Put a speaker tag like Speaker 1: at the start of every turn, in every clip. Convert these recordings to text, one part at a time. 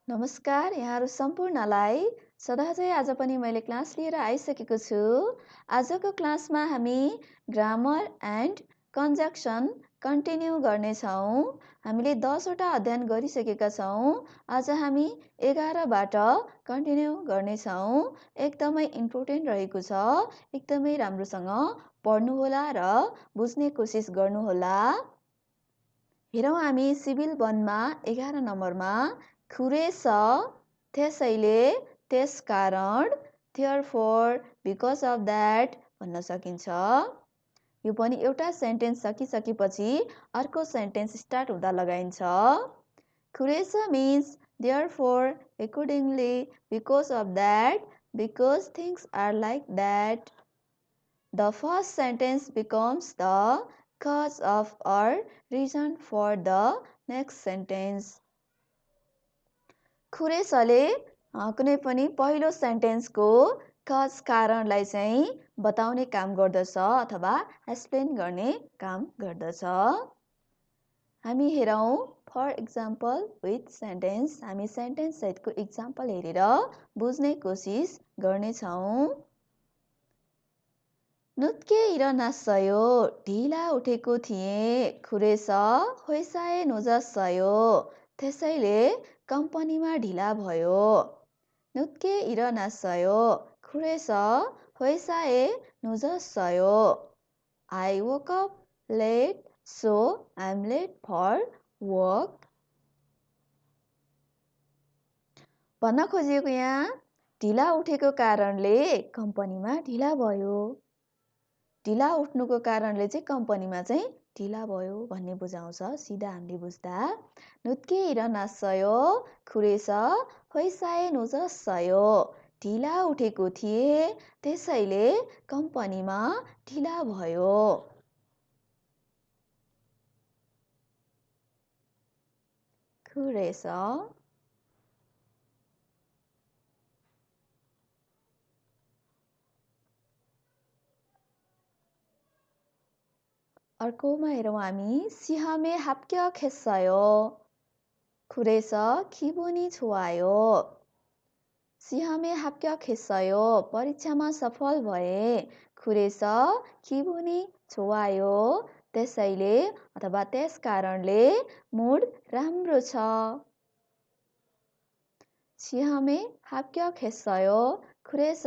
Speaker 1: नमस्कार यहाँहरू सम्पूर्णलाई सदाझै आज पनि मैले क्लास लिएर आइसकेको छु। आजको क्लासमा हामी ग्रामर एन्ड कन्जक्सन कन्टिन्यू गर्नेछौँ। हामीले 10 वटा अध्ययन गरिसकेका छौँ। आज हामी 11 बाट कन्टिन्यू गर्नेछौँ। एकदमै इम्पोर्टेन्ट रहेको छ। एकदमै राम्रोसँग पढ्नुहोला र बुझ्ने कोसिस गर्नुहोला। हेरौँ हामी सिभिल 1 मा 11 नम्बरमा खुरेछ त्यसैले त्यसकारण therefore because of that भन्न सकिन्छ। यो पनि एउटा सेन्टेन्स सकिसकेपछि अर्को सेन्टेन्स स्टार्ट हुँदा लगाइन्छ। खुरेछ means therefore, accordingly, because of that, because things are like that. The first sentence becomes the cause of or reason for the next sentence. खुरेसले कुनै पनि पहिलो सेन्टेन्सको कज कारणलाई चाहिँ बताउने काम गर्दछ अथवा एक्सप्लेन गर्ने काम गर्दछ। हामी हेरौँ फर एक्जाम्पल विथ सेन्टेन्स। हामी सेन्टेन्स सहितको एक्जाम्पल हेरेर बुझ्ने कोसिस गर्नेछौँ। नुत्केर नास्यो ढिला उठेको थिएँ खुरेछ होइसाए नोजस्यो त्यसैले कम्पनीमा ढिला भयो। नुत्केर नास्यो खुरेछ होइसाए नोजस्यो I woke up late so I'm late for work। भन्न खोजिएको यहाँ ढिला उठेको कारणले कम्पनीमा ढिला भयो। ढिला उठ्नुको कारणले चाहिँ कम्पनीमा चाहिँ ढिला भयो भन्ने बुझाउँछ। सिधा हामीले बुझ्दा नुत्केर नास्यो खुरेछ होइसाए नोजस्यो ढिला उठेको थिए त्यसैले कम्पनीमा ढिला भयो। खुरेछ अर्कोमा हेरौँ हामी सिंहमे हाप्क्य खेस्यो खुरेछ खिबुनी छुवायो। सिंहमे हाप्क्य खेस्यो परीक्षामा सफल भए खुरेछ खिबुनी छुवायो त्यसैले अथवा त्यस कारणले मुड राम्रो छ। सिंहमे हाप्क्य खेस्यो खुरेछ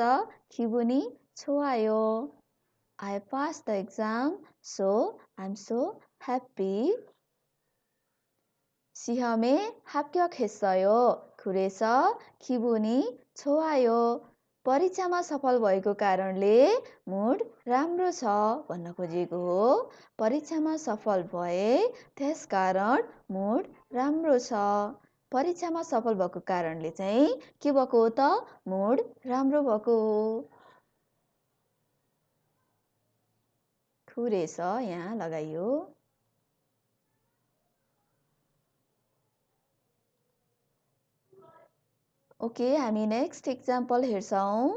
Speaker 1: खिबुनी छुवायो I passed the exam, so I'm so happy. सिंहमे हाप्क्य खेस्यो खुरेछ खिबुनी छुवायो परीक्षामा सफल भएको कारणले मुड राम्रो छ भन्न खोजिएको हो। परीक्षामा सफल भए त्यसकारण मुड राम्रो छ। परीक्षामा सफल भएको कारणले चाहिँ के भएको हो त मुड राम्रो भएको हो। खुरेछ यहाँ लगाइयो। ओके हामी नेक्स्ट एक्जाम्पल हेर्छौँ।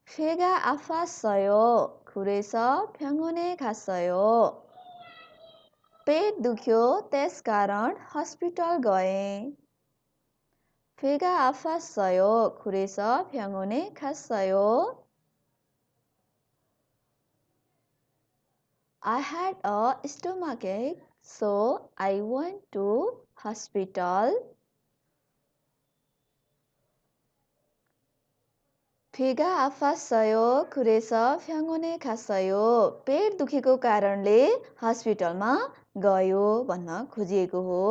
Speaker 1: फेगा आफास्यो खुरेछ फ्याङ्गोने खास्यो पेट दुख्यो त्यसकारण हस्पिटल गए। फेगा आफास्यो खुरेछ फ्याङ्गोने खास्यो I had a stomachache, so I went to hospital. फेगा आफास्यो खुरेछ फ्याङ्गोने खास्यो पेट दुखेको कारणले हस्पिटलमा गयो भन्न खोजिएको हो।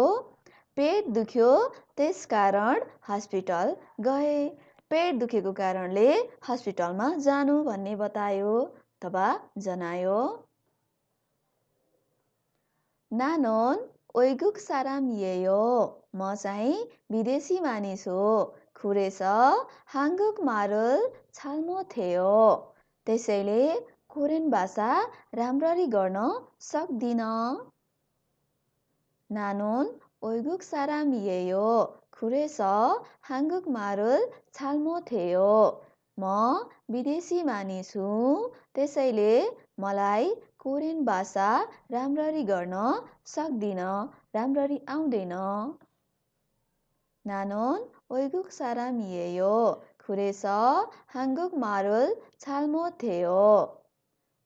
Speaker 1: पेट दुख्यो त्यसकारण हस्पिटल गए। पेट दुखेको कारणले हस्पिटलमा जानु भन्ने बतायो अथवा जनायो। नानोन ओइगुक सारामिएयो म चाहिँ विदेशी मानिस हो खुरेछ हाङ्गुक मारुल छाल्मो थियो त्यसैले कोरियन भाषा राम्ररी गर्न सक्दिन। नानोन ओइगुक सारामिएयो खुरेछ हाङ्गुक मारुल छाल्मो थियो म विदेशी मानिस हुँ त्यसैले मलाई कोरियन भाषा राम्ररी गर्न सक्दिन राम्ररी आउँदैन। 나는 외국 사람이에요. 그래서 한국말을 잘 못해요.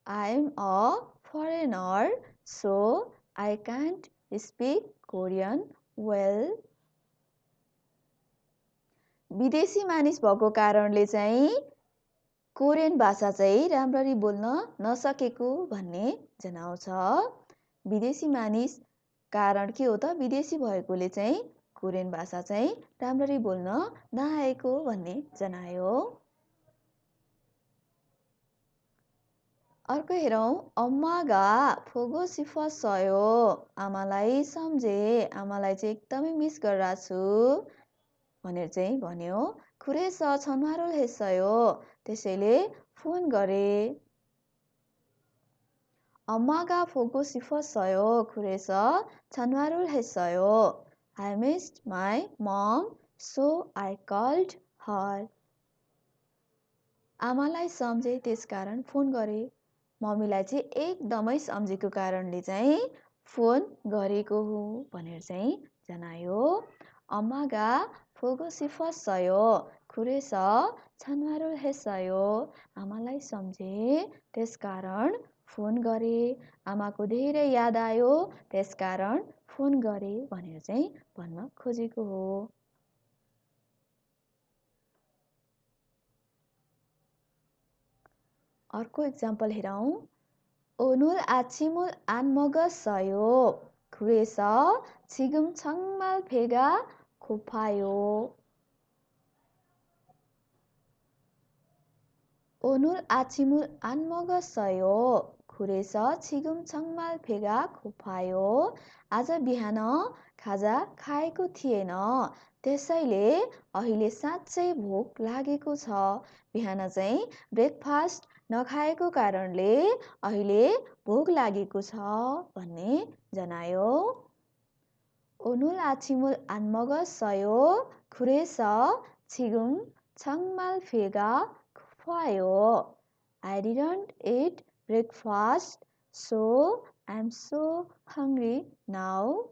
Speaker 1: I'm a foreigner, so I can't speak Korean well. विदेशी मानिस भएको कारणले चाहिँ कोरियन भाषा चाहिँ राम्ररी बोल्न नसकेको भन्ने जनाउँछ। विदेशी मानिस कारण के हो त? विदेशी भएकोले चाहिँ कोरियन भाषा चाहिँ राम्ररी बोल्न नआएको भन्ने जनायो। अर्को हेरौँ, 엄마가 보고 싶었어요. आमालाई सम्झे, आमालाई चाहिँ एकदमै मिस गरिरहेको छु भनेर चाहिँ भन्यो। 그래서 전화를 했어요. त्यसैले फोन गरे। 엄마가 보고 싶었어요. 그래서 전화를 했어요. I missed my mom, so I called her. आमालाई सम्झे त्यसकारण फोन गरे। मम्मीलाई चाहिँ एकदमै सम्झेको कारणले चाहिँ फोन गरेको हो भनेर चाहिँ जनायो। 엄마가 보고 싶었어요. 그래서 전화를 했어요. आमालाई सम्झे त्यसकारण फोन गरे। आमाको धेरै याद आयो त्यसकारण फोन गरे भनेर चाहिँ भन्न खोजेको हो। अर्को एक्जाम्पल हेरौँ। 오늘 아침을 안 먹었어요. 그래서 지금 정말 배가 고파요. 오늘 아침을 안 먹었어요. 그래서 지금 정말 배가 고파요. आज बिहान खाजा खाएको थिएन, त्यसैले अहिले साँच्चै भोक लागेको छ। बिहान चाहिँ ब्रेकफास्ट नखाएको कारणले अहिले भोक लागेको छ भन्ने जनायो। 오늘 아침을 안 먹었어요. 그래서 지금 정말 배가 고파요. I didn't eat breakfast, so I'm so hungry now.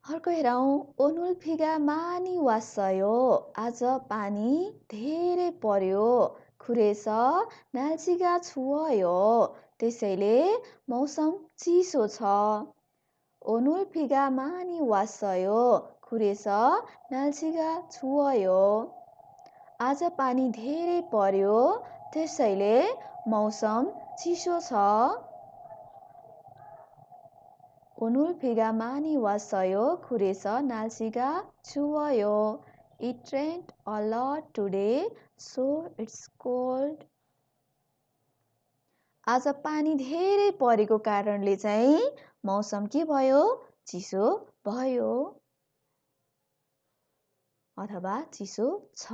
Speaker 1: अर्को हेरौँ। 오늘 비가 많이 왔어요. आज पानी धेरै पर्यो. 그래서 날씨가 추워요. त्यसैले मौसम चिसो छ। 오늘 비가 많이 왔어요. 그래서 날씨가 추워요. आज पानी धेरै पर्यो, त्यसैले मौसम चिसो छ। 오늘 비가 많이 왔어요. 그래서 날씨가 추워요. It rained a lot today, so it's cold. आज पानी धेरै परेको कारणले चाहिँ मौसम के भयो? चिसो भयो अथवा चिसो छ।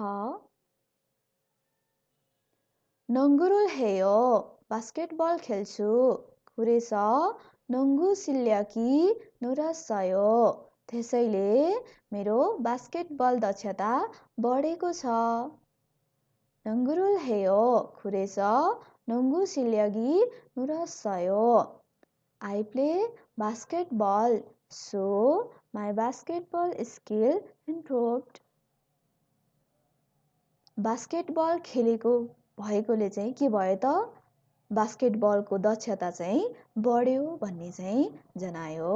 Speaker 1: 농구를 해요. 바스켓볼 खेल्छु. 그래서 농구 실력이 늘었어요. त्यसैले मेरो बास्केटबल दक्षता बढेको छ। 농구를 해요. 그래서 농구 실력이 늘었어요. I play basketball, so my basketball skill improved. Basketball खेलेको भएकोले चाहिँ के भयो त? बास्केटबलको दक्षता चाहिँ बढ्यो भन्ने चाहिँ जनायो।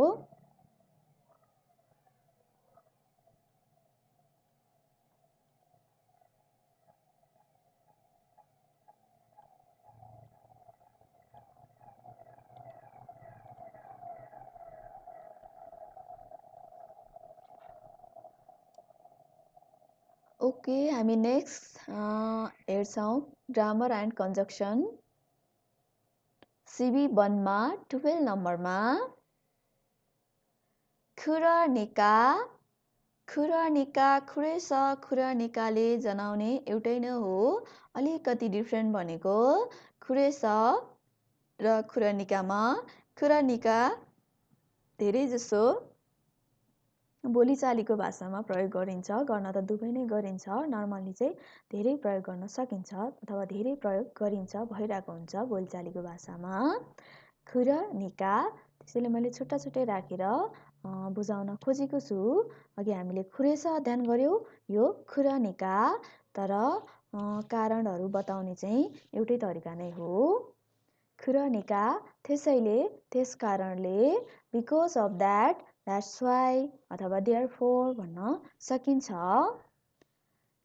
Speaker 1: ओके, हामी नेक्स्ट हेर्छौँ ग्रामर एन्ड कन्जक्सन। CB 1 मा 12 नम्बरमा 그러니까, 그래서, 그러니까ले जनाउने एउटै नै हो। अलिकति डिफ्रेन्ट भनेको 그래서 र 그러니까मा, 그러니까 धेरै जसो बोलीचालीको भाषामा प्रयोग गरिन्छ। गर्न त दुवै नै गरिन्छ। नर्मली चाहिँ धेरै प्रयोग गर्न सकिन्छ अथवा धेरै प्रयोग गरिन्छ, भइरहेको हुन्छ बोलीचालीको भाषामा। खुरनिका, त्यसैले मैले छुट्टा छुट्टै राखेर बुझाउन खोजेको छु। अघि हामीले खुरेस अध्ययन गऱ्यौँ, यो खुरनिका, तर कारणहरू बताउने चाहिँ एउटै तरिका नै हो। खुरनिका, त्यसैले, त्यस कारणले, because of that, that's why अथवा देयरफोर भन्न सकिन्छ।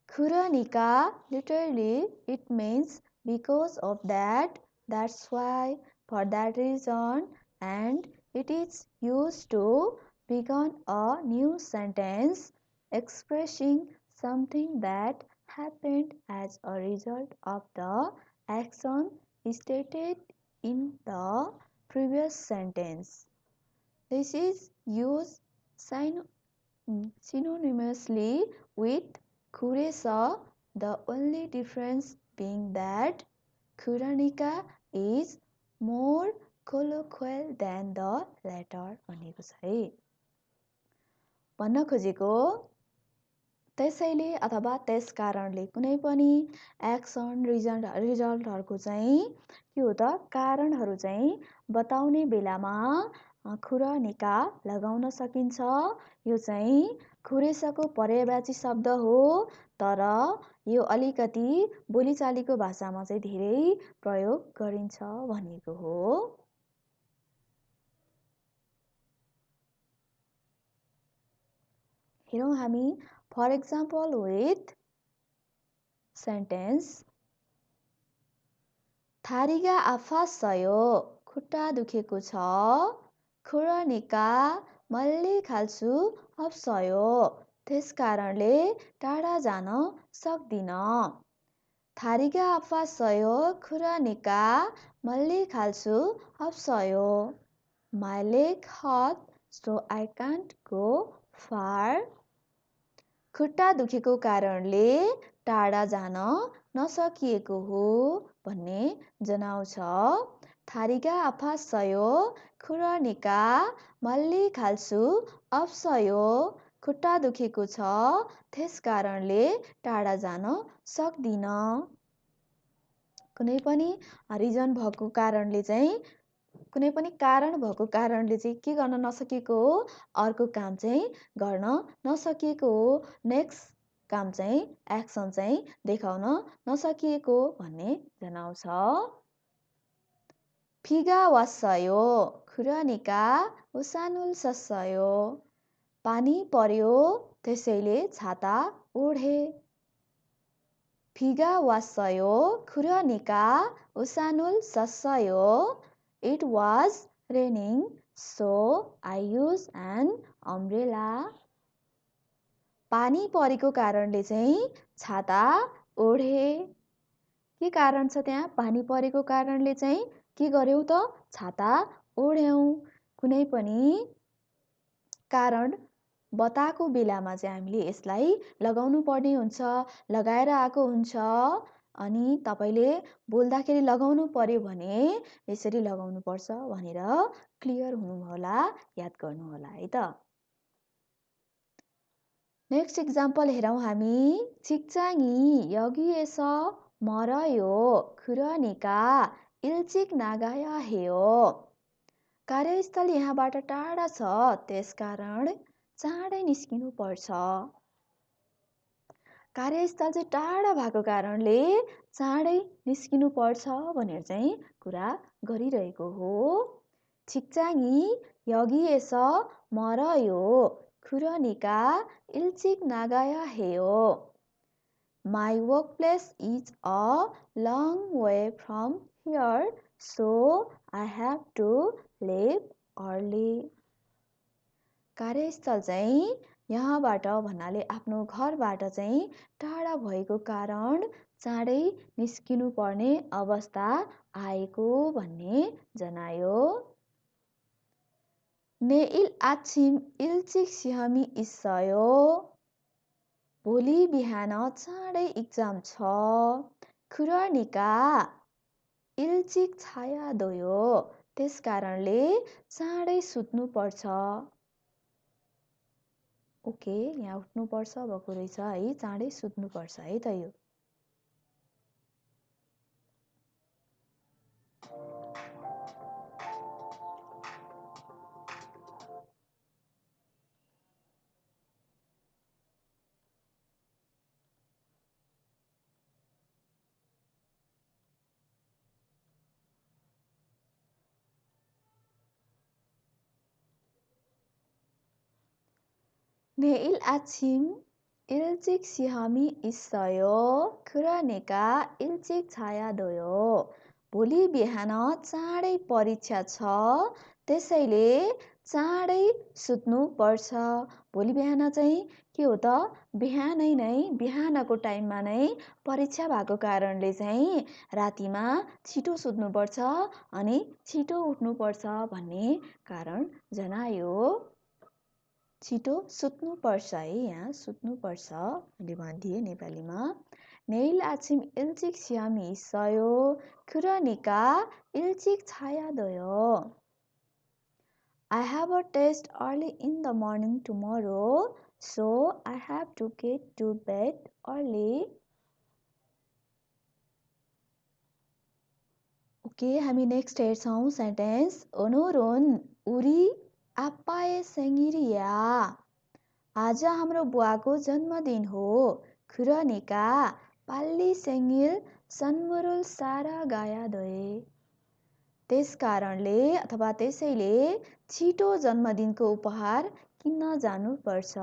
Speaker 1: खुरनिका literally it means because of that, that's why, for that reason, and it is used to begin a new sentence expressing something that happened as a result of the action stated in the previous sentence. This is used synonymously with khuresa, the only difference being that khuranika is more colloquial than the latter भनेको छ है। भन्न खोजेको त्यसैले अथवा त्यस कारणले कुनै पनि एक्सन रिजल्टहरूको चाहिँ के हो त कारणहरू चाहिँ बताउने बेलामा खुरनिका लगाउन सकिन्छ। यो चाहिँ खुरेसको पर्यायवाची शब्द हो, तर यो अलिकति बोलीचालीको भाषामा चाहिँ धेरै प्रयोग गरिन्छ भनेको हो। हेरौँ हामी फर एक्जाम्पल विथ सेन्टेन्स। थारिगा आफासयो, खुट्टा दुखेको छ। खुरनिका मल्ली खाल्छु अप्सयो, त्यस कारणले टाढा जान सक्दिन। थारिगा आफासयो, खुरनिका मल्ली खाल्छु अप्सयो, my leg hurt so I can't go far. खुट्टा दुखेको कारणले टाढा जान नसकिएको हो भन्ने जनाउँछ। थारिगा आफासयो, खुरनिका मल्ली खाल्छु अप्सयो, खुट्टा दुखेको छ, त्यस कारणले टाढा जान सक्दिन। कुनै पनि रिजन भएको कारणले चाहिँ कुनै पनि कारण भएको कारणले चाहिँ के गर्न नसकेको हो, अर्को काम चाहिँ गर्न नसकिएको हो, नेक्स्ट काम चाहिँ एक्सन चाहिँ देखाउन नसकिएको भन्ने जनाउँछ। फिगा वासयो, खुरनिका उसानुल ससयो, पानी पर्यो त्यसैले छाता ओढे। फिगा वासयो, खुरनिका उसानुल ससयो, it was raining so I use an umbrella. पानी परेको कारणले चाहिँ छाता ओढे। के कारण छ त्यहाँ? पानी परेको कारणले चाहिँ के गर्यौँ त? छाता ओढ्यौँ। कुनै पनि कारण बताएको बेलामा चाहिँ हामीले यसलाई लगाउनु पर्ने हुन्छ, लगाएर आएको हुन्छ। अनि तपाईले बोल्दाखेरि लगाउनु पर्यो भने यसरी लगाउनु पर्छ भनेर क्लियर हुनुहोला, याद गर्नुहोला है त। नेक्स्ट एक्जाम्पल हेरौँ हामी। छिक्चाङी यगिएस मरयो, खुरनिका इल्चिक नागाय हेयो। कार्यस्थल यहाँबाट टाढा छ, त्यसकारण चाँडै निस्किनु पर्छ। कार्यस्थल चाहिँ टाढा भएको कारणले चाँडै निस्किनु पर्छ भनेर चाहिँ कुरा गरिरहेको हो। छिक्चाङी यगिएस मरयो, खुरनिका इल्चिक नागाय हेयो। My workplace is a long way from here, so I have to leave early. कार्यस्थल चाहिँ यहाँबाट भन्नाले आफ्नो घरबाट चाहिँ टाढा भएको कारण चाँडै निस्किनु पर्ने अवस्था आएको भन्ने जनायो। नेइल आछिम इल्चिक सिहमी इसयो, भोलि बिहान चाँडै इक्जाम छ। खुरनिका इल्चिक छाया दोयो, त्यस कारणले चाँडै सुत्नु पर्छ। ओके, यहाँ उठ्नुपर्छ भएको रहेछ है, चाँडै सुत्नुपर्छ है त यो। 내일 아침 일찍 시험이 있어요. 그러니까 일찍 자야 돼요. भोलि बिहान चाँडै परीक्षा छ, त्यसैले चाँडै सुत्नु पर्छ। भोलि बिहान चाहिँ के हो त, बिहानको टाइममा नै परीक्षा भएको कारणले चाहिँ रातिमा छिटो सुत्नुपर्छ अनि छिटो उठ्नुपर्छ भन्ने कारण जनायो। छिटो सुत्नुपर्छ है, यहाँ सुत्नुपर्छ मैले भनिदिएँ नेपालीमा। 내일 아침 일찍 시험이 있어요. 그러니까 일찍 자야 돼요. I have a test early in the morning tomorrow, so I have to get to bed early. Okay, हामी नेक्स्ट हेर्छौँ सेन्टेन्स। ओनोरोन उरी आप्पाए 생일이야. आज हाम्रो बुवाको जन्मदिन हो। 그러니까 빨리 생일 선물을 사러 가야 돼. त्यस कारणले अथवा त्यसैले छिटो जन्मदिनको उपहार किन्न जानुपर्छ।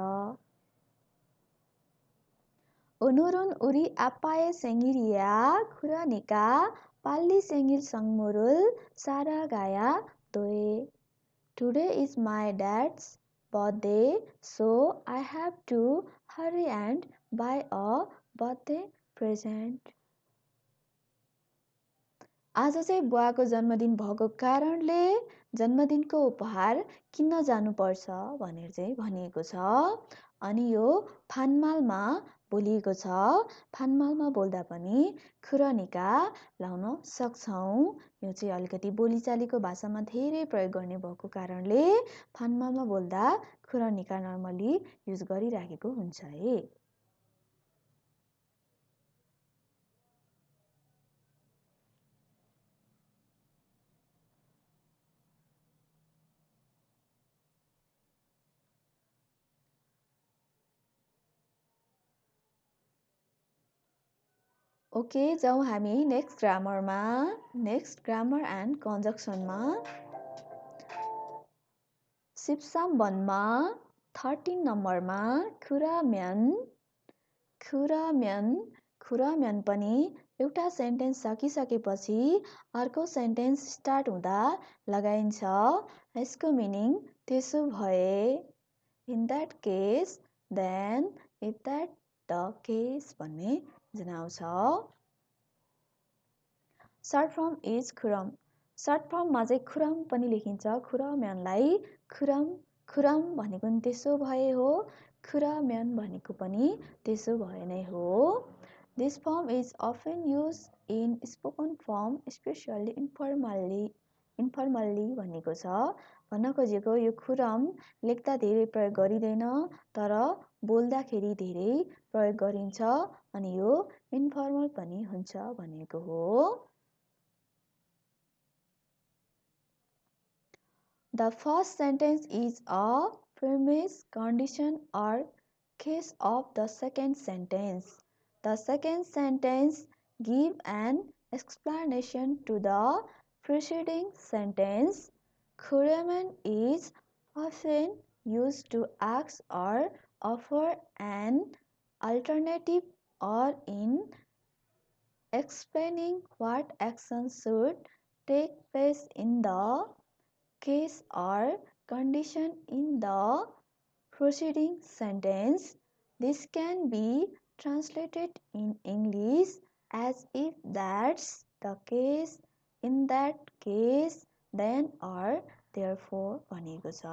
Speaker 1: 오늘은 우리 아빠의 생일이야. 그러니까 빨리 생일 선물을 사러 가야 돼. Today is my dad's birthday, so I have to hurry and buy a birthday present. आज चाहिँ बुवाको जन्मदिन भएको कारणले जन्मदिनको उपहार किन्न जानुपर्छ भनेर चाहिँ भनिएको छ। अनि यो फानमालमा बोलिएको छ। फानमालमा बोल्दा पनि खुरनिका लाउन सक्छौँ। यो चाहिँ अलिकति बोलीचालीको भाषामा धेरै प्रयोग गर्ने भएको कारणले फानमालमा बोल्दा खुरनिका नर्मली युज गरिराखेको हुन्छ है। ओके, जाउँ हामी नेक्स्ट ग्रामरमा। नेक्स्ट ग्रामर एन्ड कन्जक्सनमा 13번मा 13 नम्बरमा खुरम्यान पनि एउटा सेन्टेन्स सकिसकेपछि अर्को सेन्टेन्स स्टार्ट हुँदा लगाइन्छ। यसको मिनिङ त्यसो भए, in that case, then, if that the case भन्ने जनाउँछ। सर्ट फर्म इज खुरम। सर्ट फर्ममा चाहिँ खुरम पनि लेखिन्छ। खुरम्यानलाई खुरम भनेको पनि त्यसो भए हो, खुरम्यान भनेको पनि त्यसो भए नै हो। This form is often use in spoken form, specially informally भनेको छ। भन्न खोजेको यो खुरम लेख्दा धेरै प्रयोग गरिँदैन, तर बोल्दाखेरि धेरै प्रयोग गरिन्छ अनि यो इन्फर्मल पनि हुन्छ भनेको हो। The first sentence is a premise, condition or case of the second sentence. The second sentence gives an explanation to the preceding sentence. Khuraman is often used to ask or offer an alternative or in explaining what action should take place in the case or condition in the preceding sentence. This can be translated in English as if that's the case, in that case, then or therefore भनेको छ।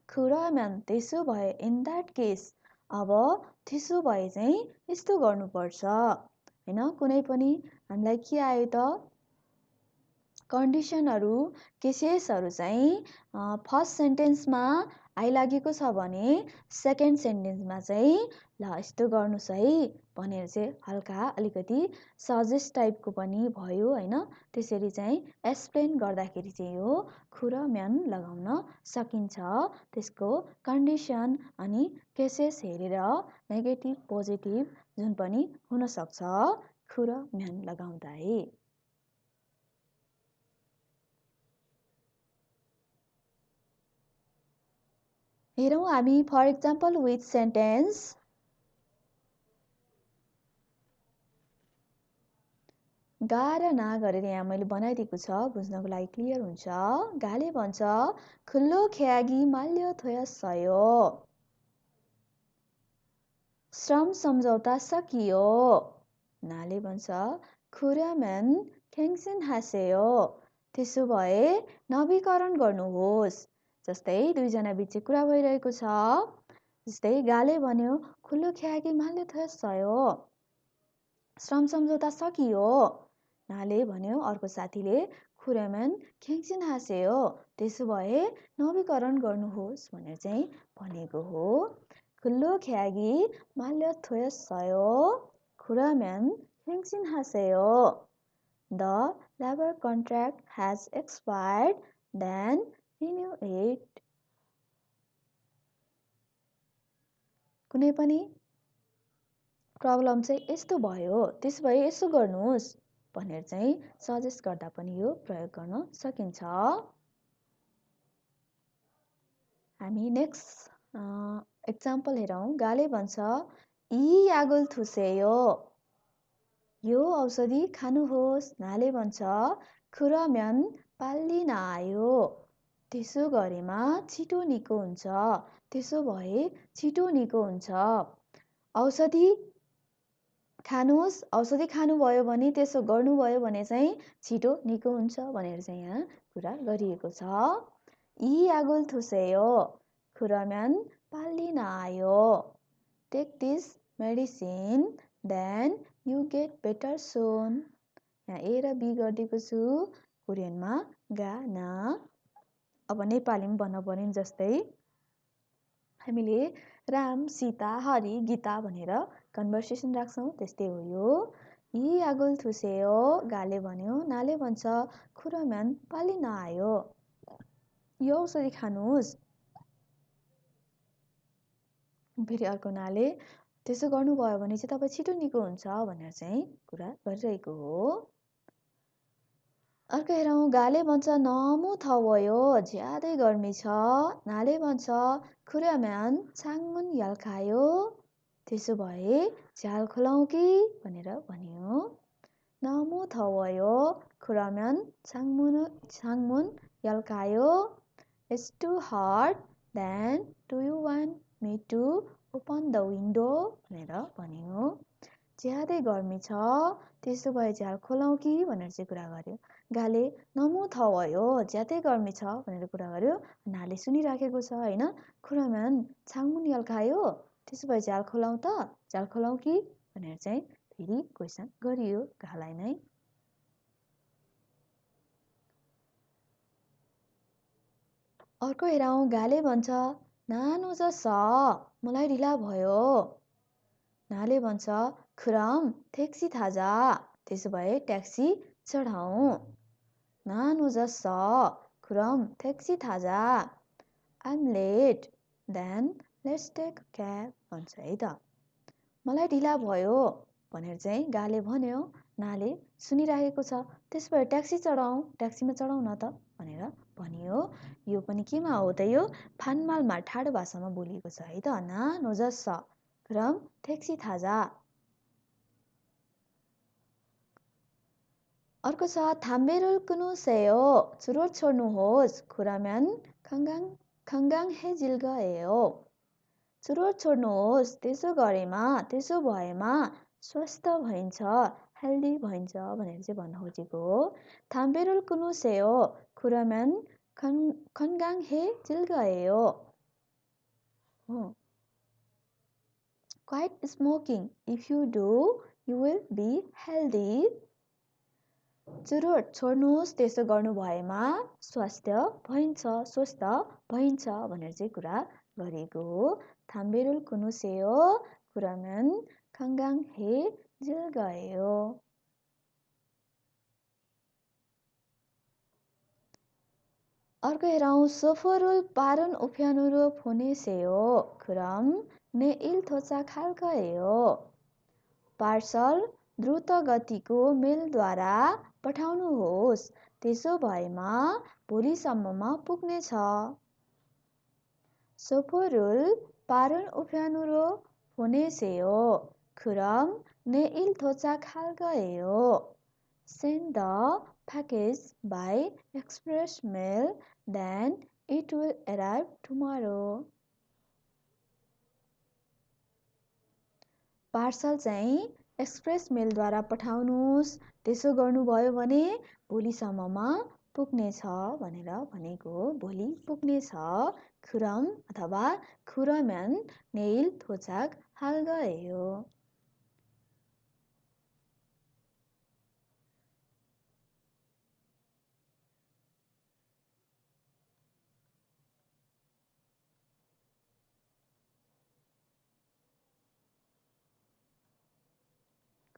Speaker 1: खुरम्यान त्यसो भए, in that case अब त्यसो भए चाहिँ यस्तो गर्नुपर्छ हैन। कुनै पनि हामीलाई के आयो त, कन्डिसनहरू, केसेसहरू चाहिँ फर्स्ट सेन्टेन्समा आइलागेको छ भने सेकेन्ड सेन्टेन्समा चाहिँ ल यस्तो गर्नुहोस् है भनेर चाहिँ हल्का अलिकति सजेस्ट टाइपको पनि भयो होइन। त्यसरी चाहिँ एक्सप्लेन गर्दाखेरि चाहिँ यो खु र म्यान लगाउन सकिन्छ। त्यसको कन्डिसन अनि केसेस हेरेर नेगेटिभ पोजिटिभ जुन पनि हुनसक्छ खु र म्यान लगाउँदा है। हेरौँ हामी फर इक्जाम्पल विथ सेन्टेन्स गा र ना गरेर यहाँ मैले बनाइदिएको छ बुझ्नको लागि क्लियर हुन्छ। गाले भन्छ खुल्लो ख्यागी माल्य थोय सयो, श्रम सम्झौता सकियो। नाले भन्छ खुराम्यान खेङसिन हासेयो, त्यसो भए नवीकरण गर्नुहोस्। जस्तै दुईजना बिच कुरा भइरहेको छ। जस्तै गाले भन्यो खुल्लो ख्यागी माल्य थोय सयो, श्रम सम्झौता सकियो। नाले भन्यो अर्को साथीले खुराम्यान खेङसिन हासेयो, त्यसो भए नवीकरण गर्नुहोस् भनेर चाहिँ भनेको हो। खुल्लो ख्यागी माल्य थोय सयो, खुराम्यान खेङसिन हासेयो। The labor contract has expired, then renew it. कुनै पनि प्रब्लम चाहिँ यस्तो भयो, त्यसो भए यसो गर्नुहोस् भनेर चाहिँ सजेस्ट गर्दा पनि यो प्रयोग गर्न सकिन्छ। हामी नेक्स्ट एक्जाम्पल हेरौँ। गाले भन्छ यी यागुल थुसेयो, यो औषधि खानुहोस्। नाले भन्छ खुराम्यान पाल्ली नआयो, त्यसो गरेमा छिटो निको हुन्छ। त्यसो भए छिटो निको हुन्छ। औषधि खानुहोस्, औषधि खानुभयो भने त्यसो गर्नुभयो भने चाहिँ छिटो निको हुन्छ भनेर चाहिँ यहाँ कुरा गरिएको छ। यी यागुल थुसेयो, खुराम्यान पाल्ली नआयो, take this medicine then you get better soon. यहाँ ए र बी गरिदिएको छु कोरियनमा गा ना। अब नेपालीमा भन्न पर्यो जस्तै हामीले राम सीता हरि गीता भनेर कन्भर्सेसन राख्छौँ, त्यस्तै हो यो। यी यागुल थुसेयो, गाले भन्यो। नाले भन्छ खुराम्यान पाल्ली नआयो, यो औषधि खानुहोस्। फेरि अर्को नाले त्यसो गर्नुभयो भने चाहिँ तपाईँ छिटो निको हुन्छ भनेर चाहिँ कुरा गरिरहेको हो। अर्को हेरौँ। गाले भन्छ नमु थवयो, ज्यादै गर्मी छ। नाले भन्छ खुराम्यान छाङमुन यल्खायो, त्यसो भए झ्याल खोलाउँ कि भनेर भन्यो। नमु थवयो, खुराम्यान छाङमुन यल्खायो, it's too hot, then do you want me to open the window भनेर भन्यो। ज्यादै गर्मी छ, त्यसो भए झ्याल खोलाउँ कि भनेर चाहिँ कुरा गर्यो। गाले नमु थवयो, ज्यादै गर्मी छ भनेर कुरा गर्यो। नाले सुनिराखेको छ होइन। खुराम्यान छाङमुन यल्खायो, त्यसो भए झ्याल खोलाउँ त, झ्याल खोलाउँ कि भनेर चाहिँ फेरि क्वेसन गरियो गालाई नै। अर्को हेरौँ। गाले भन्छ नानु जस, मलाई ढिला भयो। नाले भन्छ खुराम ट्याक्सी थाजा, त्यसो भए ट्याक्सी चढाउँ। नानु जस, खुराम ट्याक्सी थाजा, I'm late, then let's take cab भन्छ है त। मलाई ढिला भयो भनेर चाहिँ गाले भन्यो। नाले सुनिराखेको छ, त्यसो भए ट्याक्सी चढाउँ, ट्याक्सीमा चढाउँ न त भनेर भन्यो। यो पनि केमा हो त, यो फानमालमा ठाडो भाषामा बोलिएको छ है त। नानु जस, खुराम ट्याक्सी थाजा। अर्को छ थाम्बेरुल कुनु सेयो, चुरोट छोड्नुहोस्। खुराम्यान खङ्गाङ हे जिल्गएयो, चुरोट छोड्नुहोस्, त्यसो भएमा स्वस्थ भइन्छ, हेल्दी भइन्छ भनेर चाहिँ भन्न खोजेको हो। थाम्बेरुल कुनु सेयो, खुराम्यान खङ्गाङ हे जिल्गएयो। Quit smoking. If you do, you will be healthy. चुरोट छोड्नुहोस्, त्यसो गर्नु भएमा स्वस्थ भइन्छ भनेर चाहिँ कुरा गरिएको हो। थाम्बेरुल कुनुसेयो कुरामेन खङ्गाङ हे जिल गयो। अर्को हेरौँ। सोफोरुल पारुन उफ्यानुरो फोनेसेयो खुरम ने इल थोचा खाल गयो। पार्सल द्रुत गतिको मेलद्वारा पठाउनुहोस्, त्यसो भएमा भोलिसम्ममा पुग्नेछ। सोफोरुल पारुन उफ्यानुरो फोनेसेयो खुरम ने इल थोचा खाल गयो। Send the package by express mail, then it will arrive tomorrow. Parcel चाहिँ एक्सप्रेस मेलद्वारा पठाउनुहोस्, त्यसो गर्नुभयो भने भोलिसम्ममा पुग्नेछ भनेर भनेको हो। भोलि पुग्नेछ। खुरम अथवा खुरमेन नेइल थोचाक हाल गयो।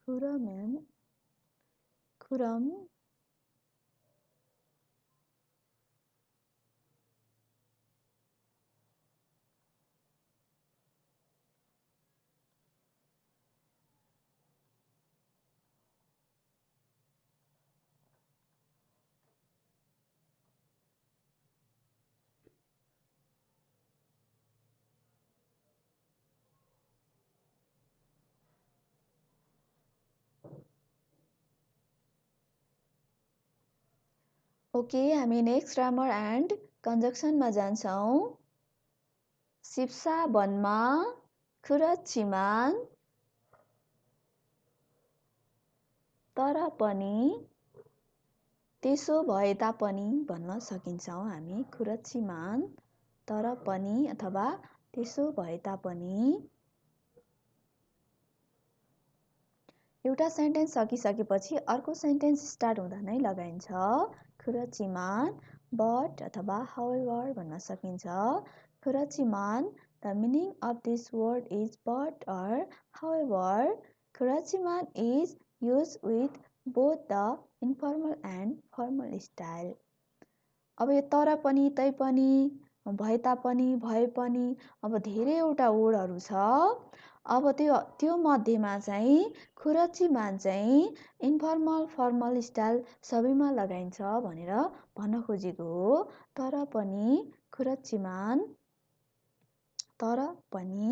Speaker 1: खुरमेन खुरम ओके, हामी नेक्स्ट ग्रामर एन्ड कन्जक्सनमा जान्छौँ। सिप्सा वनमा खुरचिमान तर पनि त्यसो भए तापनि भन्न सकिन्छौँ हामी। खुरचिमान तर पनि अथवा त्यसो भए तापनि। एउटा सेन्टेन्स सकिसकेपछि अर्को सेन्टेन्स स्टार्ट हुँदा नै लगाइन्छ। खुरचिमान बट अथवा हाउएभर भन्न सकिन्छ। खुरचिमान the meaning of this word is but or however. खुरचिमान is use with both the informal and formal style. अब यो तर पनि, तै पनि, भए तापनि, भए पनि, अब धेरैवटा वर्डहरू छ। अब त्यो मध्येमा चाहिँ खुरचिमान चाहिँ इन्फर्मल फर्मल स्टाइल सबैमा लगाइन्छ भनेर भन्न खोजेको हो। तर पनि खुरचिमान तर पनि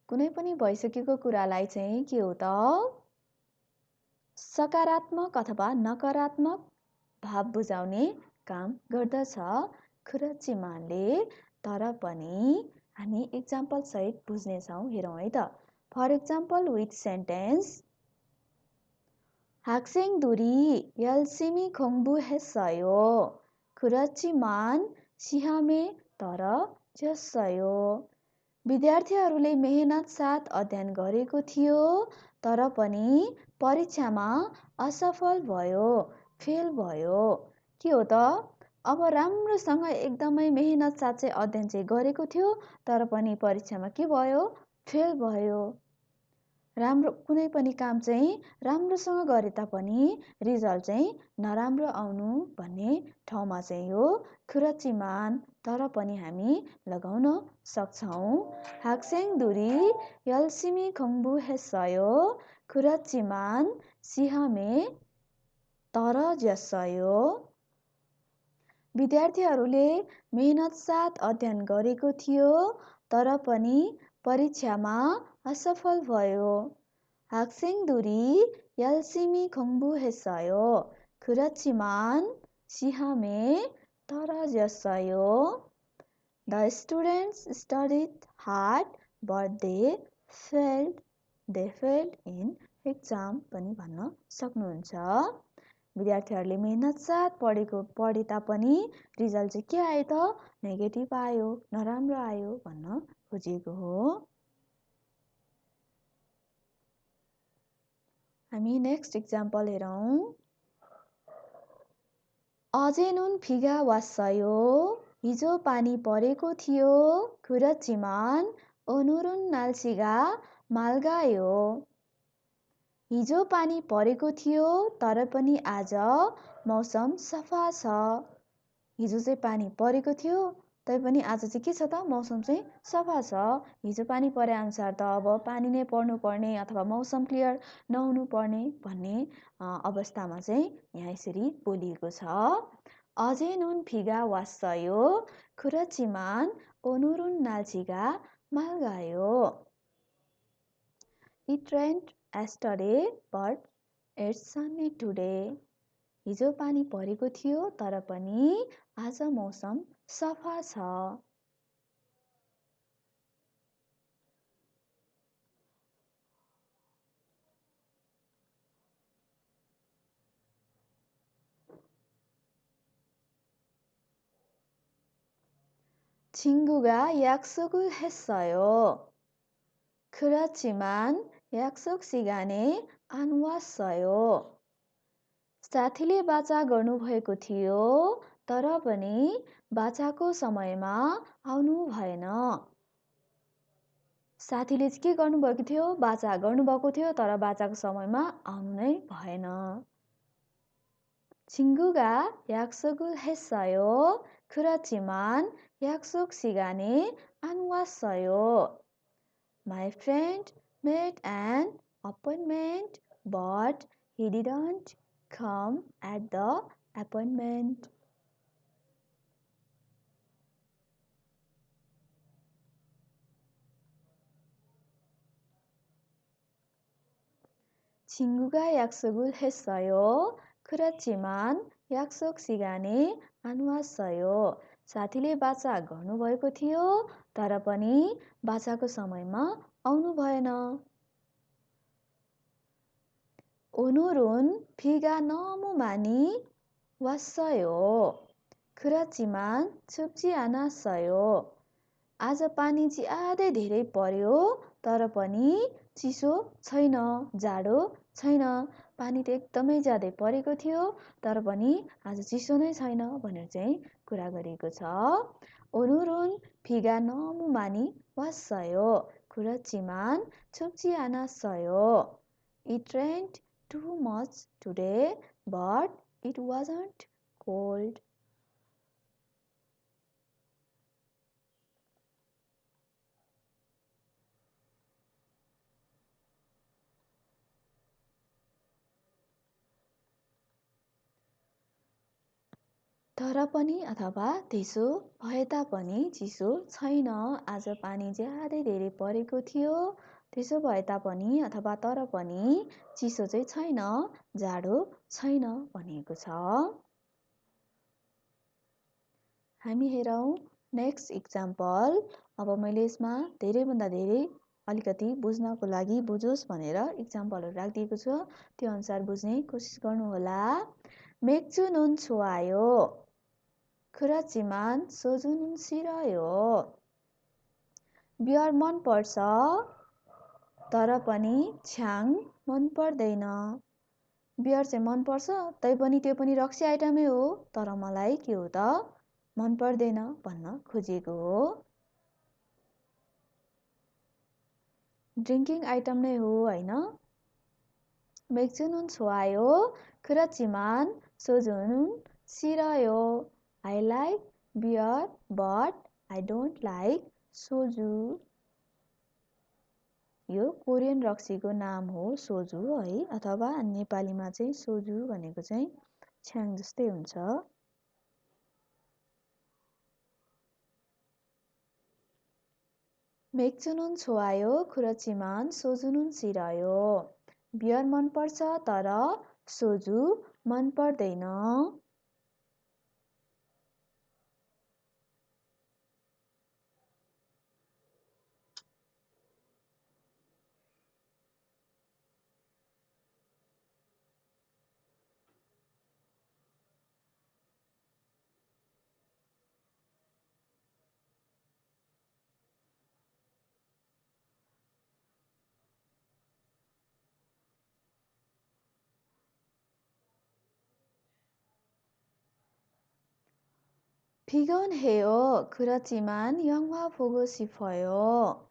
Speaker 1: कुनै पनि भइसकेको कुरालाई चाहिँ के हो त सकारात्मक अथवा नकारात्मक भाव बुझाउने काम गर्दछ खुरचिमानले। तर पनि हामी इक्जाम्पल सहित बुझ्नेछौँ। हेरौँ है त। फर इक्जाम्पल विथ सेन्टेन्स हाक्सेङ दुरी यल्सिमी खोङबु हेसयो खुरचिमान सिहामे तर जसयो। विद्यार्थीहरूले मेहनत साथ अध्ययन गरेको थियो, तर पनि परीक्षामा असफल भयो, फेल भयो। के हो त अब राम्रोसँग एकदमै मेहनत साथ चाहिँ अध्ययन चाहिँ गरेको थियो, तर पनि परीक्षामा के भयो? फेल भयो। राम्रो कुनै पनि काम चाहिँ राम्रोसँग गरे तापनि रिजल्ट चाहिँ नराम्रो आउनु भन्ने ठाउँमा चाहिँ हो खुरचिमान तर पनि हामी लगाउन सक्छौँ। हाक्सेङ दुरी यल्सिमी खोङबु हेसयो खुरचिमान सिहामे तर जसयो। विद्यार्थीहरूले मेहनत साथ अध्ययन गरेको थियो, तर पनि परीक्षामा असफल भयो। हाक्सेङ दुरी यल्सिमी खोङबु हेसयो खुरचिमान सिहामे तर जसयो। The students studied hard, but they failed in exam पनि भन्न सक्नुहुन्छ। विद्यार्थीहरूले मेहनत साथ पढे तापनि रिजल्ट चाहिँ के आयो त नेगेटिभ आयो, नराम्रो आयो भन्न खोजेको हो। हामी नेक्स्ट इक्जाम्पल हेरौँ। अझै नुन फिगा वास्सयो, हिजो पानी परेको थियो, खुरचिमान ओनुरुन नाल्सिगा मालगायो। हिजो पानी परेको थियो तर पनि आज मौसम सफा छ। हिजो चाहिँ पानी परेको थियो तैपनि आज चाहिँ के छ त मौसम चाहिँ सफा छ। हिजो पानी परे अनुसार त अब पानी नै पर्नु पर्ने अथवा मौसम क्लियर नहुनु पर्ने भन्ने अवस्थामा चाहिँ यहाँ यसरी बोलिएको छ। अझै नुन फिगा वास्सयो, खुरचिमान ओनुरुन नाल्सिगा मालगायो। It rained yesterday but it's sunny today. हिजो पानी परेको थियो तर पनि आज मौसम सफा छ। 친구가 약속을 했어요. 그렇지만 약속 시간에 안 왔어요. साथीले बाचा गर्नुभएको थियो तर पनि बाचाको समयमा आउनु भएन। साथीले के गर्नुभएको थियो? बाचा गर्नुभएको थियो तर बाचाको समयमा आउनु नै भएन। 친구가 약속을 했어요. 그렇지만 약속 시간에 안 왔어요. My friend made an appointment but he didn't come at the appointment. 친구가 약속을 했어요. 그렇지만 약속 시간에 안 왔어요. साथीले बाचा गर्नुभएको थियो तर पनि बाचाको समयमा आउनु भएन। 오늘은 비가 너무 많이 왔어요. 그렇지만 춥지 않았어요. आज पानी ज्यादै धेरै पर्यो तर पनि चिसो छैन, जाडो छैन। पानी त एकदमै ज्यादै परेको थियो तर पनि आज चिसो नै छैन भनेर चाहिँ कुरा गरिएको छ। 오늘은 비가 너무 많이 왔어요. 그렇지만 춥지 않았어요. It rained too much today, but it wasn't cold. तर पनि अथवा त्यसो भए तापनि चिसो छैन। आज पानी ज्यादै धेरै परेको थियो त्यसो भए तापनि अथवा तर पनि चिसो चाहिँ छैन, जाडो छैन भनिएको छ। हामी हेरौँ नेक्स्ट इक्जाम्पल। अब मैले यसमा धेरैभन्दा धेरै अलिकति बुझ्नको लागि बुझोस् भनेर इक्जाम्पलहरू राखिदिएको छु, त्यो अनुसार बुझ्ने कोसिस गर्नुहोला। 맥주는 좋아요. 그렇지만 소주는 싫어요. बियर मन पर्छ तर पनि छ्याङ मन पर्दैन। बियर चाहिँ मन पर्छ तैपनि त्यो पनि रक्सी आइटमै हो तर मलाई के हो त मन पर्दैन भन्न खोजेको हो। ड्रिङ्किङ आइटम नै हो हैन। 맥주는 좋아요. 그렇지만 소주는 싫어요. I like beer but I don't like soju. यो कोरियन रक्सीको नाम हो सोजु है, अथवा नेपालीमा चाहिँ सोजु भनेको चाहिँ छ्याङ जस्तै हुन्छ। 맥주는 좋아요. 그렇지만 소주는 싫어요. बियर मन पर्छ तर सोजु मन पर्दैन। 피곤해요. 그렇지만 영화 보고 싶어요.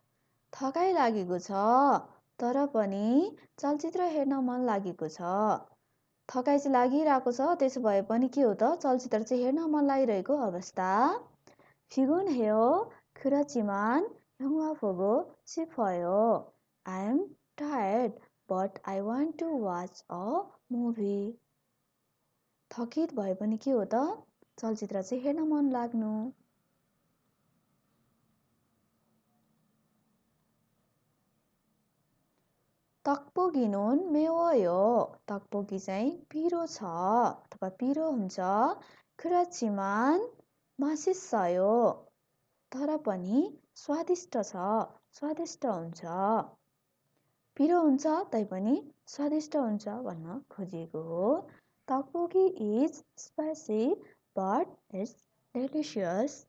Speaker 1: थकाइ लागेको छ तर पनि चलचित्र हेर्न मन लागेको छ। थकाइ चाहिँ लागिरहेको छ, त्यसो भए पनि के हो त, चलचित्र चाहिँ हेर्न मन लागिरहेको अवस्था। 피곤해요. 그렇지만 영화 보고 싶어요. I'm tired, but I want to watch a movie. थकित भए पनि के हो त, चलचित्र चाहिँ हेर्न मन लाग्नु। 떡볶이는 매워요. 떡볶이 चाहिँ पिरो छ अथवा पिरो हुन्छ। 그렇지만 맛있어요. तर पनि स्वादिष्ट छ, स्वादिष्ट हुन्छ। पिरो हुन्छ तैपनि स्वादिष्ट हुन्छ भन्न खोजिएको हो। 떡볶이 is spicy but it's delicious.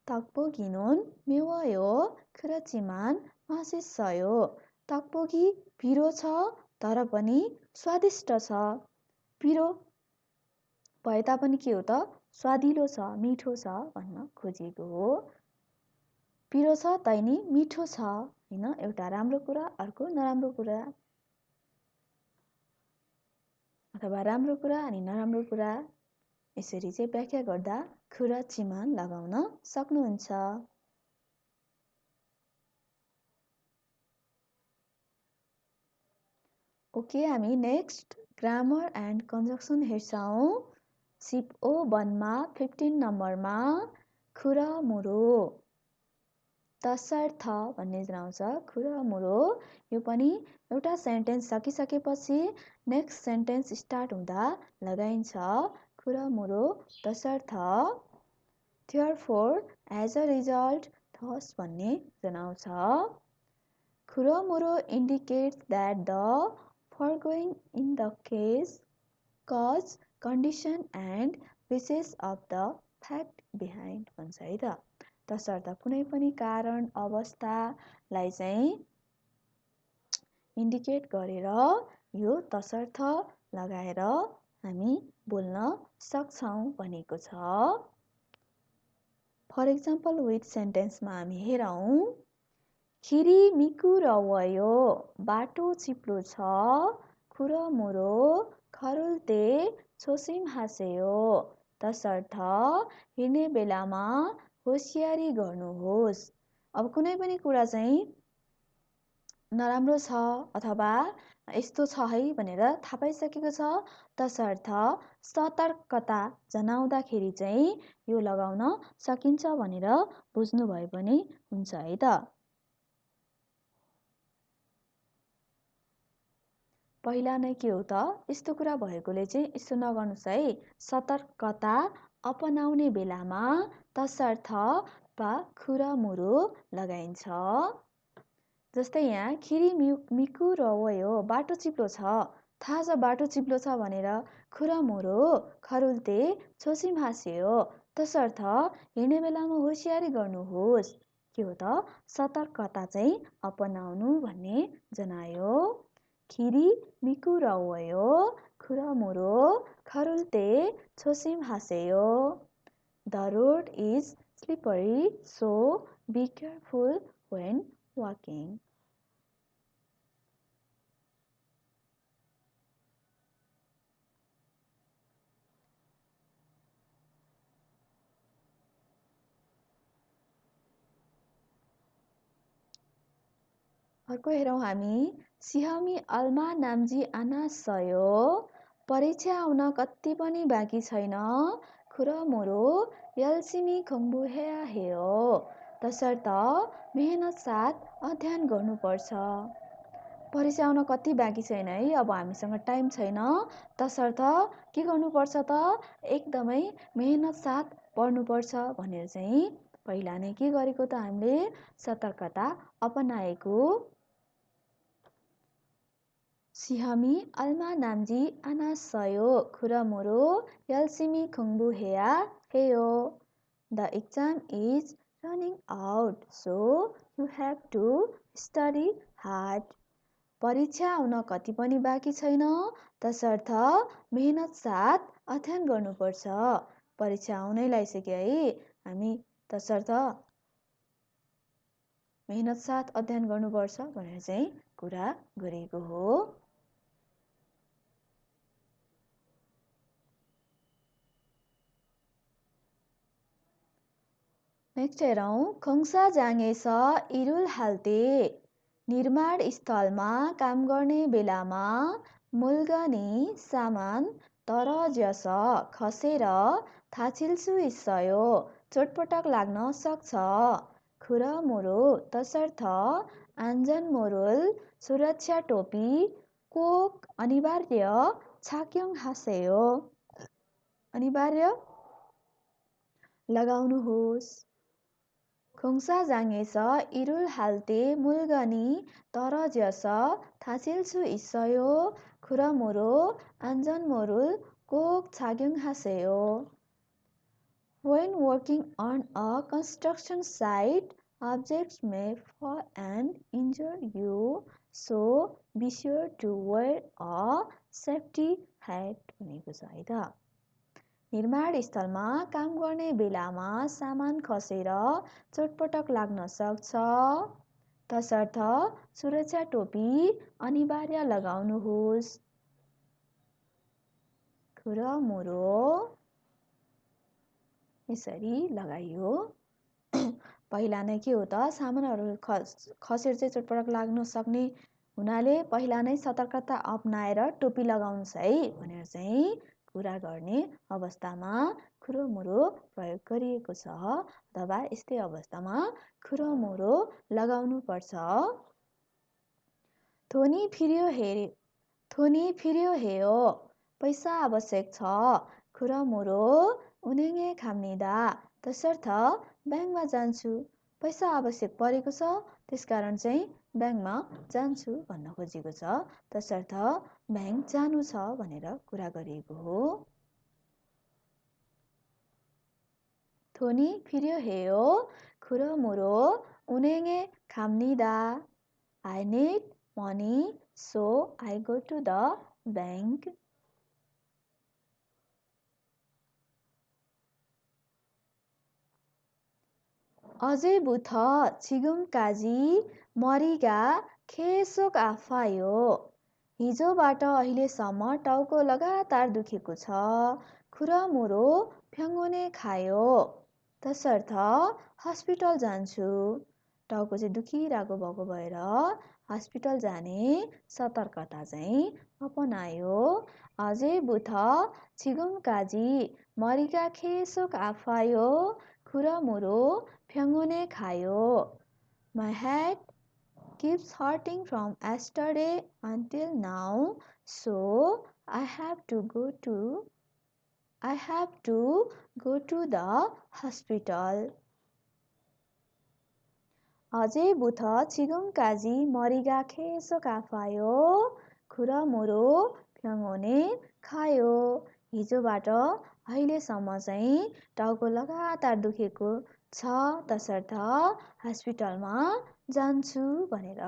Speaker 1: 떡볶이는 매워요. 그렇지만 맛있어요. 떡볶이 पिरो छ तर पनि स्वादिष्ट छ। पिरो भए तापनि के हो त, स्वादिलो छ, मिठो छ भन्न खोजिएको हो। पिरो छ तैनी मिठो छ, हैन, एउटा राम्रो कुरा अर्को नराम्रो कुरा, अथवा राम्रो कुरा अनि नराम्रो कुरा, यसरी चाहिँ व्याख्या गर्दा 그렇지만 लगाउन सक्नुहुन्छ। ओके, हामी नेक्स्ट ग्रामर एन्ड कन्जक्सन हेर्छौँ। सिप ओ 1मा 15 नम्बरमा खुरमुरो तसर्थ भन्ने जनाउँछ। खुरमुरो यो पनि एउटा सेन्टेन्स सकिसकेपछि नेक्स्ट सेन्टेन्स स्टार्ट हुँदा लगाइन्छ। खुरमुरो तसर्थ, therefore, as a result, thus भन्ने जनाउँछ। खुरमुरो indicates that the foregoing in the cause, condition and basis of the fact behind भन्छ है त। तसर्थ कुनै पनि कारण अवस्थालाई चाहिँ इन्डिकेट गरेर यो तसर्थ लगाएर हामी बोल्न सक्छौँ भनेको छ। फर इक्जाम्पल विथ सेन्टेन्समा हामी हेरौँ। खिरी मिकुरवयो बाटो चिप्लो छ, खुरमुरो खरुल्ते छोसिम हाँसेयो। तसर्थ हिँड्ने बेलामा होसियारी गर्नुहोस्। अब कुनै पनि कुरा चाहिँ नराम्रो छ अथवा यस्तो छ है भनेर थाहा पाइसकेको छ, तसर्थ सतर्कता जनाउँदाखेरि चाहिँ यो लगाउन सकिन्छ भनेर बुझ्नुभए पनि हुन्छ है त। पहिला नै के हो त, यस्तो कुरा भएकोले चाहिँ यस्तो नगर्नुहोस् है, सतर्कता अपनाउने बेलामा तसर्थ वा खुरमुरो लगाइन्छ। जस्तै यहाँ खिरी मिकुरवयो बाटो चिप्लो छ, थाहा छ बाटो चिप्लो छ भनेर खुरमुरो खरुल्ते छोसिम हाँस्यो। तसर्थ हिँड्ने बेलामा होसियारी गर्नुहोस्। के हो त, सतर्कता चाहिँ अपनाउनु भन्ने जनायो। खिरी मिकुरवयो खुरमुरो खरुल्ते छोसिम हाँस्यो। The road is slippery, so be careful when walking. अर्को हेरौँ हामी। सिहमी अल्मा नाम्जी आना सयो, परीक्षा आउन कति पनि बाँकी छैन, खुरमुरो यल्सिमी खङ्बु हेया हेयो। तसर्थ मेहनत साथ अध्ययन गर्नुपर्छ। परीक्षा आउन कति बाँकी छैन है, अब हामीसँग टाइम छैन, तसर्थ के गर्नुपर्छ त, एकदमै मेहनत साथ पढ्नुपर्छ भनेर चाहिँ पहिला नै के गरेको त, हामीले सतर्कता अपनाएको। सिहमी अल्मा नाम्जी आना सयो, खुरमुरो यल्सिमी खङ्बु हेया हेयो। The exam is running out, so you have to study hard. परीक्षा आउन कति पनि बाँकी छैन, तसर्थ मेहनत साथ अध्ययन गर्नुपर्छ। परीक्षा आउनै लागिसक्यो है। हामी तसर्थ मेहनत साथ अध्ययन गर्नुपर्छ भनेर चाहिँ कुरा गरेको हो। नेक्स्ट हेरौँ। खोङ्सा जाङेस इरुल हाल्ते। निर्माण स्थलमा काम गर्ने बेलामा मुल्गनी सामान तरज्यस खसेर थाचिल्सु इस्सयो चोटपटक लाग्न सक्छ। खुरमुरु तसर्थ आन्जन मोरुल सुरक्षा टोपी कोक अनिवार्य छाक्योङ हासेयो अनिवार्य लगाउनुहोस्। खोङ्सा जाङेस इरुल हाल्ते मुल्गनी तरज्यस थाचिल्सु इस्सयो खुरमुरो आन्जन मोरुल कोक छाग्योङ हासेयो। When working on a construction site, objects may fall and injure you, so be sure to wear a safety hat भनेको छ है त। निर्माण स्थलमा काम गर्ने बेलामा सामान खसेर चोटपटक लाग्न सक्छ, तसर्थ सुरक्षा टोपी अनिवार्य लगाउनुहोस्। खुरमुरो यसरी लगाइयो। पहिला नै के हो त सामानहरू खसेर चाहिँ चोटपटक लाग्न सक्ने हुनाले पहिला नै सतर्कता अपनाएर टोपी लगाउनुहोस् है भनेर चाहिँ कुरा गर्ने अवस्थामा खुरमुरो प्रयोग गरिएको छ, अथवा यस्तै अवस्थामा खुरमुरो लगाउनु पर्छ। थोनी फिर्यो हेयो पैसा आवश्यक छ। खुरमुरो उनेङे खाम्निदा तसर्थ ब्याङ्कमा जान्छु पैसा आवश्यक परेको छ, त्यसकारण चाहिँ ब्याङ्कमा जान्छु भन्न खोजेको छ, तसर्थ ब्याङ्क जानु छ भनेर कुरा गरिएको हो। थोनी फिर्यो हेयो खुरमुरो उनेङे खाम्निदा I need money so I go to the bank. अझै बुथ छिगुम काजी मरिगा खेसोक आफायो। हिजोबाट अहिलेसम्म टाउको लगातार दुखेको छ। खुरमुरो फ्याङ्गोने खायो, तसर्थ हस्पिटल जान्छु। टाउको चाहिँ दुखिरहेको भएको भएर हस्पिटल जाने सतर्कता चाहिँ अपनायो। अझै बुथ छिगुम काजी मरिगा खेसोक आफायो। खुरमुरो फ्याङ्गोने खायो। My head keeps hurting from yesterday until now, so I have to go to the hospital. अझै बुथ छिगुम काजी मरिगा खेसोक आफायो। खुरमुरो फ्याङ्गोने खायो। हिजोबाट अहिलेसम्म चाहिँ टाउको लगातार दुखेको छ, तसर्थ हस्पिटलमा जान्छु भनेर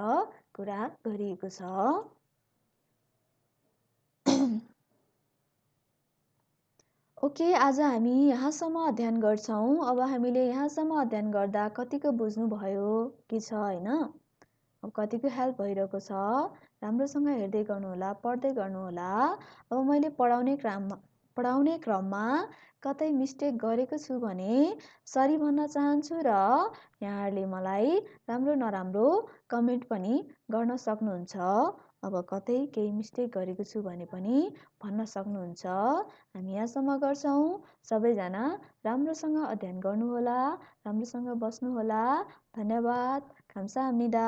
Speaker 1: कुरा गरिएको छ। ओके, आज हामी यहाँसम्म अध्ययन गर्छौँ। अब हामीले यहाँसम्म अध्ययन गर्दा कतिको बुझ्नुभयो कि छ होइन? अब कतिको हेल्प भइरहेको छ, राम्रोसँग हेर्दै गर्नुहोला, पढ्दै गर्नुहोला। अब मैले पढाउने क्रममा कतै मिस्टेक गरेको छु भने सरी भन्न चाहन्छु, र यहाँहरूले मलाई राम्रो नराम्रो कमेन्ट पनि गर्न सक्नुहुन्छ। अब कतै केही मिस्टेक गरेको छु भने पनि भन्न सक्नुहुन्छ। हामी यहाँसम्म गर्छौँ। सबैजना राम्रोसँग अध्ययन गर्नुहोला, राम्रोसँग बस्नुहोला। धन्यवाद। 감사합니다।